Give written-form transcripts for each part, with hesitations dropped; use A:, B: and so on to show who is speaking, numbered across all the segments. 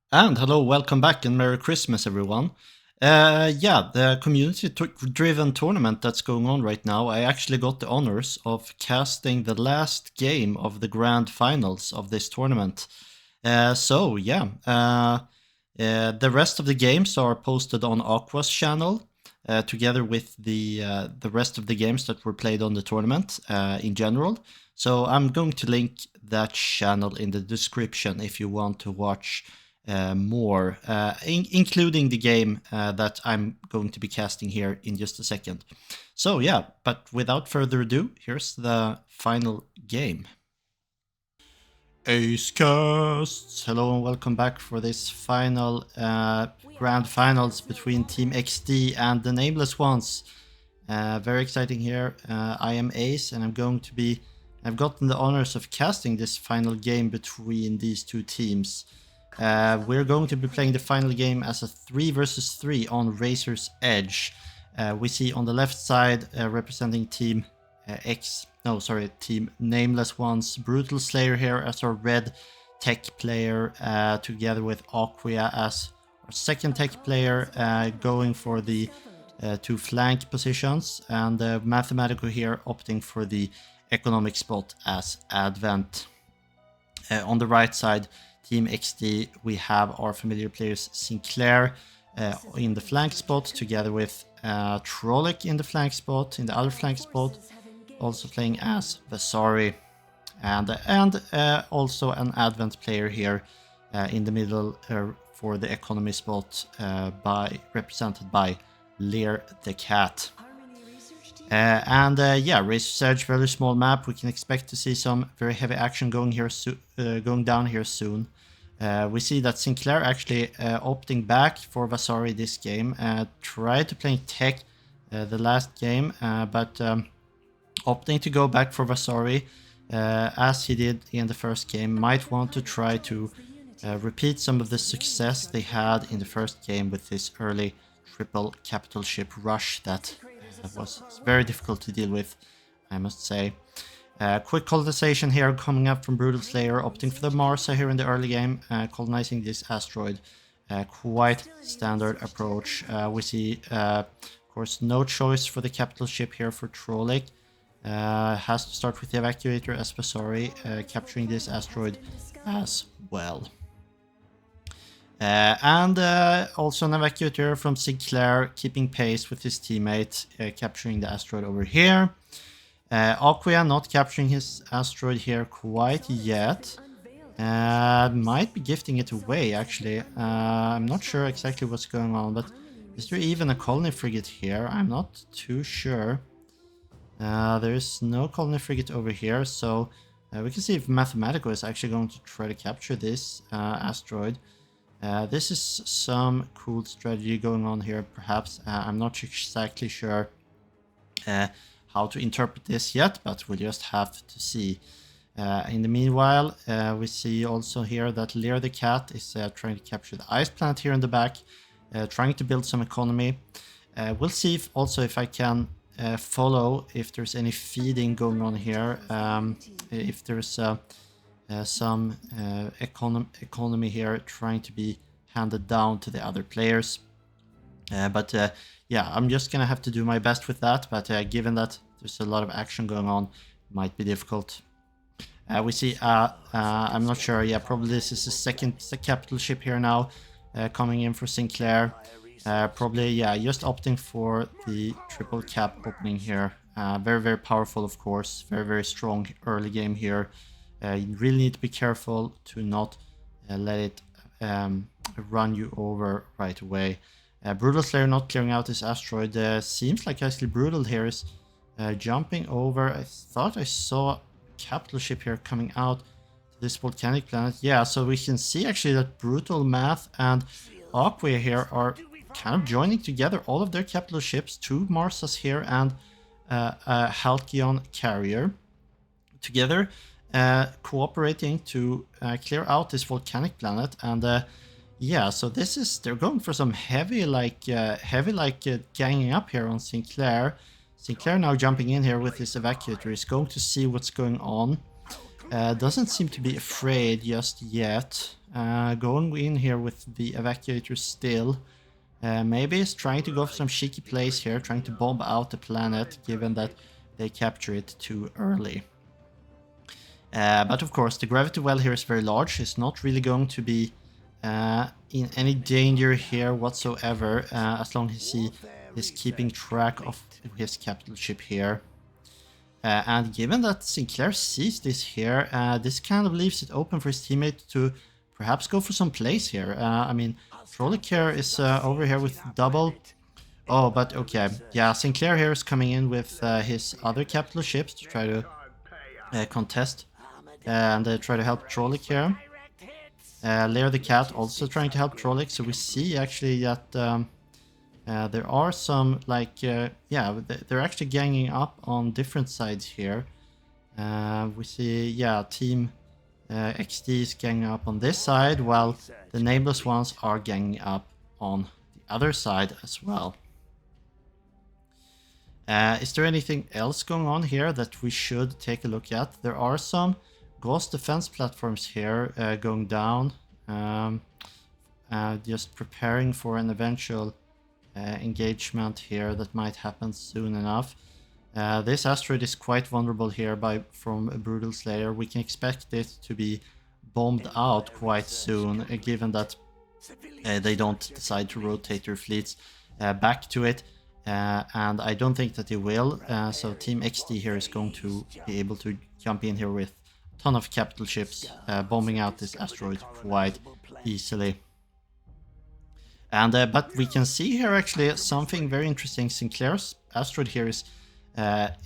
A: And hello, welcome back, and Merry Christmas, everyone. Yeah, the community-driven tournament that's going on right now, I actually got the honors of casting the last game of the grand finals of this tournament. The rest of the games are posted on Aqua's channel, together with the rest of the games that were played on the tournament in general. So I'm going to link that channel in the description if you want to watch more, including the game that I'm going to be casting here in just a second. So yeah, but without further ado, here's the final game. Ace Casts! Hello and welcome back for this final grand finals between Team XD and the Nameless ones. Very exciting here. I am Ace and I've gotten the honors of casting this final game between these two teams. We're going to be playing the final game as a 3 versus 3 on Razor's Edge. We see on the left side representing Team Team Nameless One's Brutal Slayer here as our red tech player, together with Aquia as our second tech player, going for the two flank positions, and Mathematical here opting for the economic spot as Advent. On the right side, Team XD, we have our familiar players Sinclair in the flank spot, together with Trollic in the flank spot, in the other flank spot, also playing as Vasari, and also an Advent player here in the middle for the economy spot, represented by Lear the Cat. Razor's Edge, very small map. We can expect to see some very heavy action going down here soon. We see that Sinclair actually opting back for Vasari this game. Tried to play tech the last game, but opting to go back for Vasari, as he did in the first game. Might want to try to repeat some of the success they had in the first game with this early triple capital ship rush that was very difficult to deal with, I must say. Quick colonization here coming up from Brutal Slayer, opting for the Marsa here in the early game, colonizing this asteroid. Quite standard approach. We see, of course, no choice for the capital ship here for Trollic. Has to start with the evacuator as Vasari, capturing this asteroid as well. Also an evacuator from Sinclair, keeping pace with his teammate, capturing the asteroid over here. Aquia not capturing his asteroid here quite yet. Might be gifting it away, actually. I'm not sure exactly what's going on, but is there even a colony frigate here? I'm not too sure. There is no colony frigate over here, so we can see if Mathematical is actually going to try to capture this asteroid. This is some cool strategy going on here, perhaps. I'm not exactly sure how to interpret this yet, but we'll just have to see. In the meanwhile, we see also here that Lear the Cat is trying to capture the ice planet here in the back, trying to build some economy. We'll see if I can follow if there's any feeding going on here, if there's some economy here trying to be handed down to the other players. Yeah, I'm just gonna have to do my best with that, but given that there's a lot of action going on, it might be difficult. We see, I'm not sure, yeah, probably this is the second capital ship here now, coming in for Sinclair. Probably, yeah, just opting for the triple cap opening here. Very, very powerful, of course. Very, very strong early game here. You really need to be careful to not let it run you over right away. Brutal Slayer not clearing out this asteroid. Seems like actually Brutal here is jumping over. I thought I saw capital ship here coming out to this volcanic planet. Yeah, so we can see actually that Brutal, Math, and Aquia here are kind of joining together all of their capital ships, two Marsas here and a Halcyon carrier together, cooperating to clear out this volcanic planet. And yeah, so this is, they're going for some heavy ganging up here on Sinclair. Sinclair now jumping in here with his evacuator. He's going to see what's going on. Doesn't seem to be afraid just yet. going in here with the evacuator still. Maybe he's trying to go for some cheeky plays here, trying to bomb out the planet, given that they capture it too early. But of course, the gravity well here is very large. It's not really going to be in any danger here whatsoever, as long as he is keeping track of his capital ship here. And given that Sinclair sees this here, this kind of leaves it open for his teammate to perhaps go for some plays here. I mean, Trollic is over here with double. Oh, but okay. Yeah, Sinclair here is coming in with his other capital ships to try to contest and try to help Trollic here. Lair the Cat also trying to help Trollic, so we see actually that there are some, like, yeah, they're actually ganging up on different sides here. We see, yeah, Team XD is ganging up on this side, while the Nameless ones are ganging up on the other side as well. Is there anything else going on here that we should take a look at? There are some Ghost defense platforms here going down, just preparing for an eventual engagement here that might happen soon enough. This asteroid is quite vulnerable here from a Brutal Slayer. We can expect it to be bombed out quite soon, given that they don't decide to rotate their fleets back to it. And I don't think that they will. So Team XD here is going to be able to jump in here with a ton of capital ships, bombing out this asteroid quite easily. And but we can see here actually something very interesting. Sinclair's asteroid here is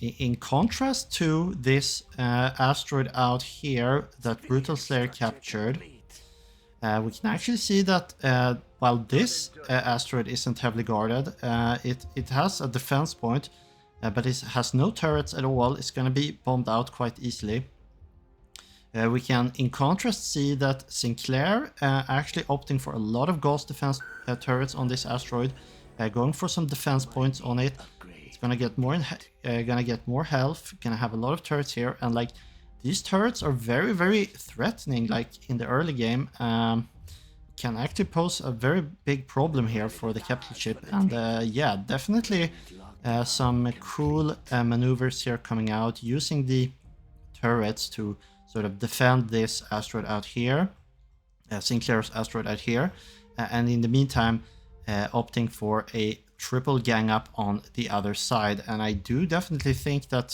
A: in contrast to this asteroid out here that Brutal Slayer captured. We can actually see that while this asteroid isn't heavily guarded, it has a defense point, but it has no turrets at all. It's going to be bombed out quite easily. We can, in contrast, see that Sinclair actually opting for a lot of Ghost defense turrets on this asteroid, going for some defense points on it. It's gonna get more health, gonna have a lot of turrets here, and like these turrets are very, very threatening. Like in the early game, can actually pose a very big problem here for the capital ship. And yeah, definitely some cool maneuvers here coming out, using the turrets to sort of defend this asteroid out here, Sinclair's asteroid out here, and in the meantime opting for a triple gang up on the other side. And I do definitely think that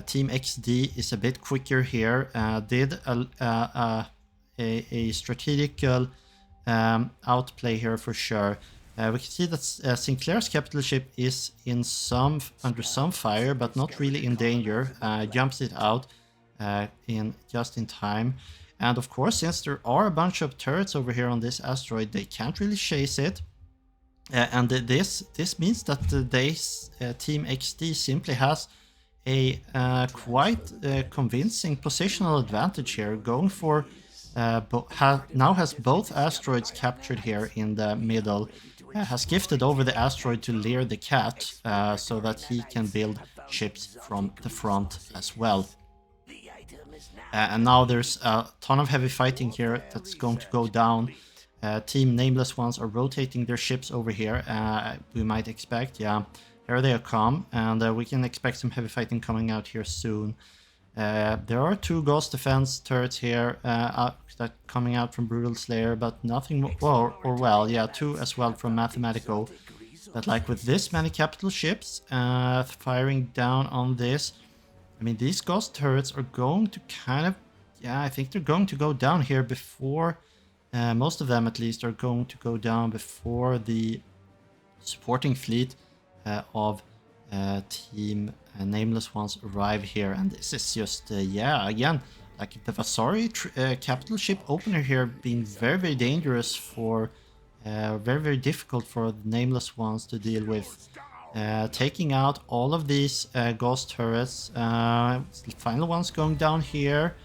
A: Team XD is a bit quicker here, did a strategical outplay here for sure. We can see that Sinclair's capital ship is under some fire, but not really in danger. Jumps it out just in time. And of course, since there are a bunch of turrets over here on this asteroid, they can't really chase it. And this means that Team XD simply has a quite convincing positional advantage here, going for now has both asteroids captured here in the middle, has gifted over the asteroid to Lair the Cat, so that he can build ships from the front as well. And now there's a ton of heavy fighting here that's going to go down. Team Nameless ones are rotating their ships over here, we might expect. Yeah, here they come, and we can expect some heavy fighting coming out here soon. There are two Ghost defense turrets here that coming out from Brutal Slayer, but nothing more, well, yeah, two as well from Mathematical. But like with this many capital ships firing down on this, I mean, these Ghost turrets are going to kind of, yeah, I think they're going to go down here before, most of them at least are going to go down before the supporting fleet of Team Nameless ones arrive here. And this is just, yeah, again, like the Vasari capital ship opener here being very, very dangerous for, very, very difficult for the Nameless ones to deal with. Taking out all of these Ghost turrets, the final one's going down here.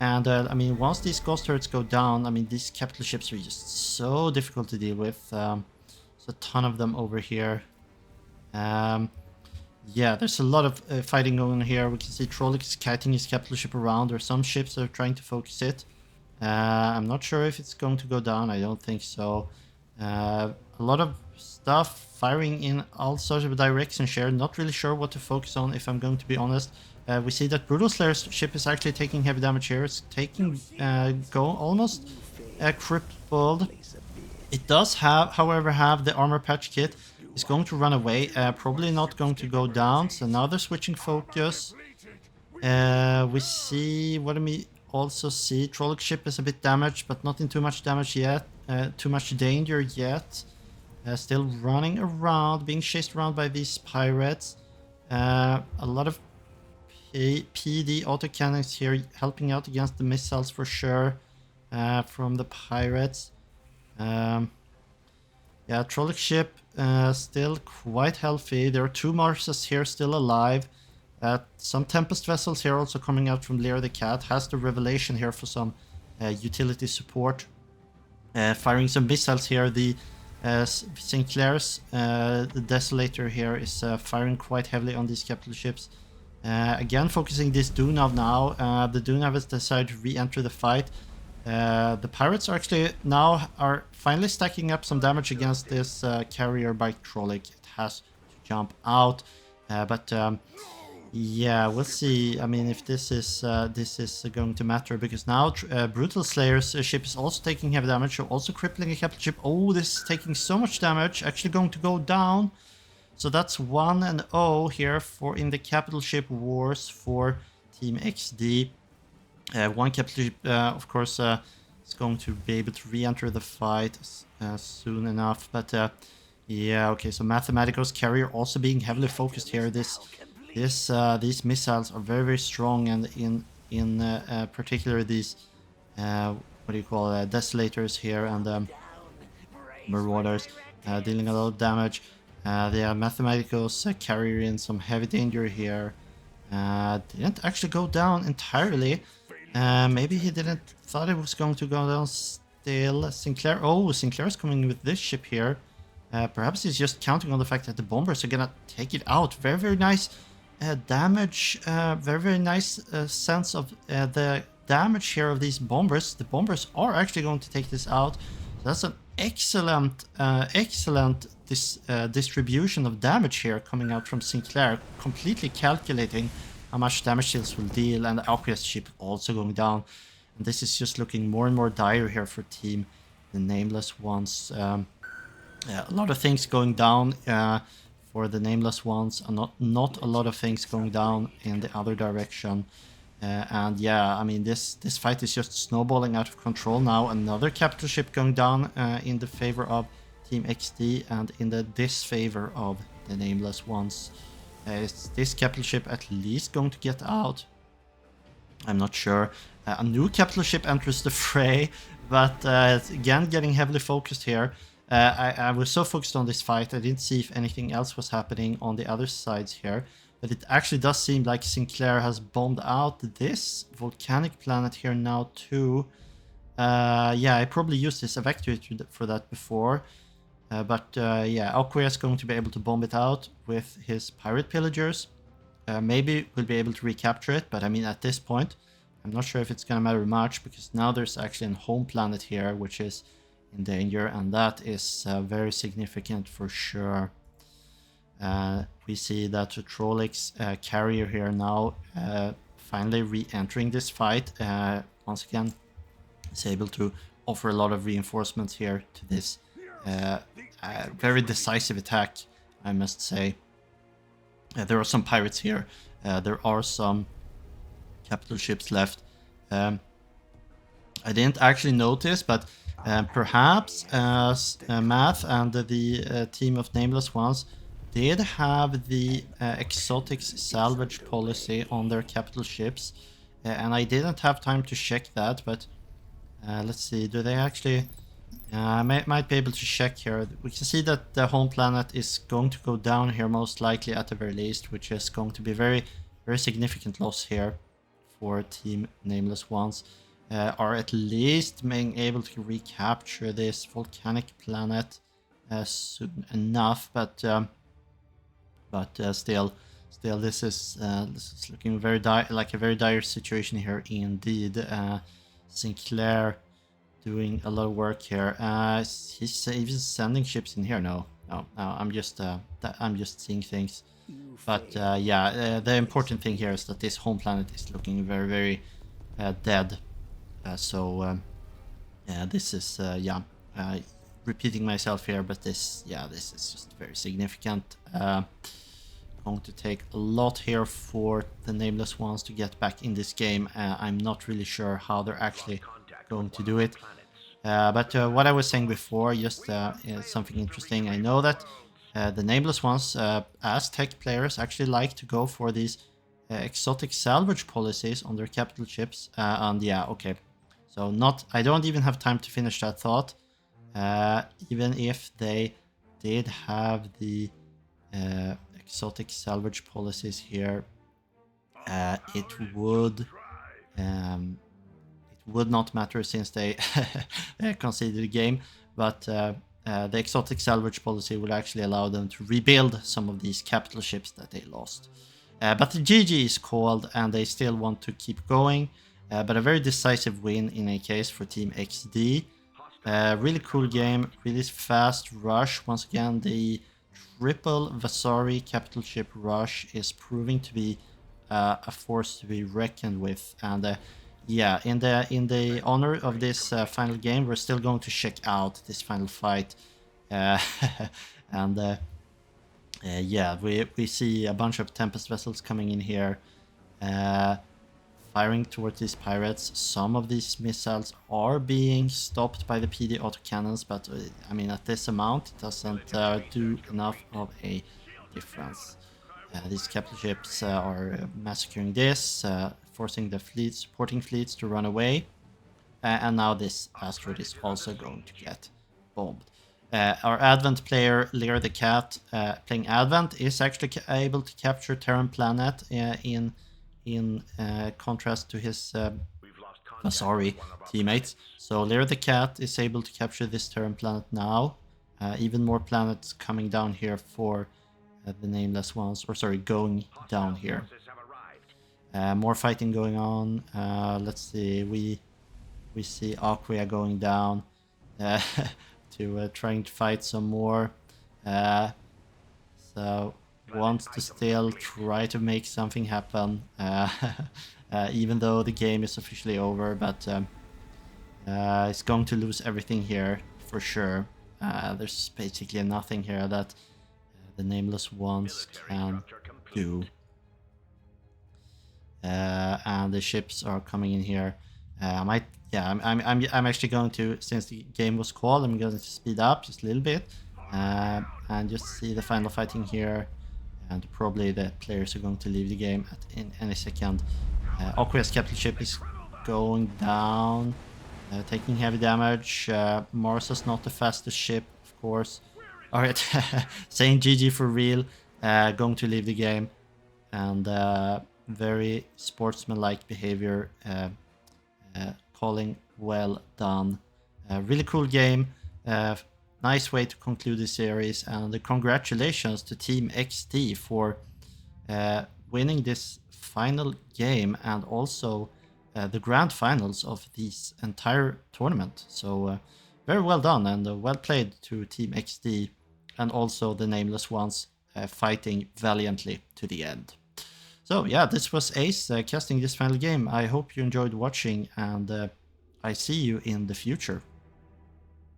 A: And I mean, once these Ghost turrets go down, I mean, these capital ships are just so difficult to deal with. There's a ton of them over here. Yeah, there's a lot of fighting going on here. We can see Trollic is kiting his capital ship around. There are some ships that are trying to focus it. I'm not sure if it's going to go down. I don't think so. A lot of stuff firing in all sorts of directions here. Not really sure what to focus on, if I'm going to be honest. We see that Brutal Slayer's ship is actually taking heavy damage here. It's taking almost crippled. It does have, however, have the armor patch kit. It's going to run away. Probably not going to go down. So now they're switching focus. We see, what do we also see? Trolloc ship is a bit damaged, but not in too much damage yet. Too much danger yet. Still running around, being chased around by these pirates. A lot of PD autocannons here helping out against the missiles for sure from the pirates. Yeah, Trolloc ship still quite healthy. There are 2 Marses here still alive. Some Tempest vessels here also coming out from Lear the Cat. Has the Revelation here for some utility support. Firing some missiles here. The Sinclair's, the Desolator here, is firing quite heavily on these capital ships. Again, focusing this Dunav now. The Dunav has decided to re-enter the fight. The pirates are actually now finally stacking up some damage against this carrier by Trolloc. It has to jump out, but yeah, we'll see. I mean, if this is going to matter, because now Brutal Slayer's ship is also taking heavy damage, also crippling a capital ship. Oh, this is taking so much damage. Actually going to go down. So that's 1-0 here in the capital ship wars for Team XD. One capital ship, of course, is going to be able to re-enter the fight soon enough. But yeah, okay. So Mathematical's carrier also being heavily focused here. These missiles are very, very strong, and in particular these what do you call Desolators here and Marauders dealing a lot of damage. The Mathematical's carrier in some heavy danger here. Didn't actually go down entirely. Maybe he didn't thought it was going to go down still. Sinclair. Oh, Sinclair's coming with this ship here. Perhaps he's just counting on the fact that the bombers are gonna take it out. Very, very nice damage. Very, very nice sense of the damage here of these bombers. The bombers are actually going to take this out. So that's an excellent distribution of damage here coming out from Sinclair. Completely calculating how much damage this will deal, and the Aqueous ship also going down. And this is just looking more and more dire here for Team the Nameless ones. Yeah, a lot of things going down for the Nameless ones, and not a lot of things going down in the other direction. And yeah, I mean, this fight is just snowballing out of control now. Another capital ship going down in the favor of Team XD and in the disfavor of the Nameless ones. Is this capital ship at least going to get out? I'm not sure. A new capital ship enters the fray, but again, getting heavily focused here. I was so focused on this fight, I didn't see if anything else was happening on the other sides here. But it actually does seem like Sinclair has bombed out this volcanic planet here now too. Yeah, I probably used this evacuator for that before. But yeah, Aquia is going to be able to bomb it out with his pirate pillagers. Maybe we'll be able to recapture it, but I mean, at this point, I'm not sure if it's going to matter much, because now there's actually a home planet here, which is in danger, and that is very significant for sure. We see that the Trollic's carrier here now finally re-entering this fight. Once again, is able to offer a lot of reinforcements here to this very decisive attack, I must say. There are some pirates here. There are some capital ships left. I didn't actually notice, but perhaps Math and the team of Nameless ones did have the exotics salvage policy on their capital ships, and I didn't have time to check that, but let's see, do they actually... I might be able to check here. We can see that the home planet is going to go down here, most likely at the very least, which is going to be very, very significant loss here for Team Nameless ones. Are at least being able to recapture this volcanic planet soon enough, but still, this is looking very like a very dire situation here indeed. Sinclair doing a lot of work here. He's even sending ships in here. No, I'm just seeing things. But yeah, the important thing here is that this home planet is looking very, very dead. Yeah, this is repeating myself here, but this is just very significant. Going to take a lot here for the Nameless ones to get back in this game. I'm not really sure how they're actually going to do it. But what I was saying before, just something interesting. I know that the Nameless ones, as tech players, actually like to go for these exotic salvage policies on their capital ships. And yeah, okay. So I don't even have time to finish that thought. Even if they did have the exotic salvage policies here, it would not matter since they conceded the game, but the exotic salvage policy will actually allow them to rebuild some of these capital ships that they lost. But the GG is called and they still want to keep going, but a very decisive win in a case for Team XD. Really cool game, really fast rush. Once again, the triple Vasari capital ship rush is proving to be a force to be reckoned with. And yeah, in the honor of this final game, we're still going to check out this final fight. And yeah, we see a bunch of Tempest vessels coming in here, firing towards these pirates. Some of these missiles are being stopped by the PD autocannons, but I mean, at this amount, it doesn't do enough of a difference. These capital ships are massacring this, forcing the supporting fleets to run away. And now this asteroid is also going to get bombed. Our Advent player, Lear the Cat, playing Advent, is actually able to capture Terran Planet in contrast to his Vasari teammates. So Lear the Cat is able to capture this Terran Planet now. Even more planets coming down here for the Nameless ones, or sorry, going down here. More fighting going on. Let's see, we see Aquia going down to trying to fight some more. So wants to still try to make something happen, even though the game is officially over, but it's going to lose everything here for sure. There's basically nothing here that the Nameless ones can do. And the ships are coming in here. I'm actually going to, since the game was called, I'm going to speed up just a little bit and just see the final fighting here. And probably the players are going to leave the game in any second. Aqua's capital ship is going down, taking heavy damage. Mars is not the fastest ship, of course. Alright, saying GG for real, going to leave the game. And very sportsmanlike behavior, calling well done. Really cool game. Nice way to conclude the series, and congratulations to Team XD for winning this final game and also the grand finals of this entire tournament. So very well done and well played to Team XD and also the Nameless ones fighting valiantly to the end. So yeah, this was Ace casting this final game. I hope you enjoyed watching, and I see you in the future.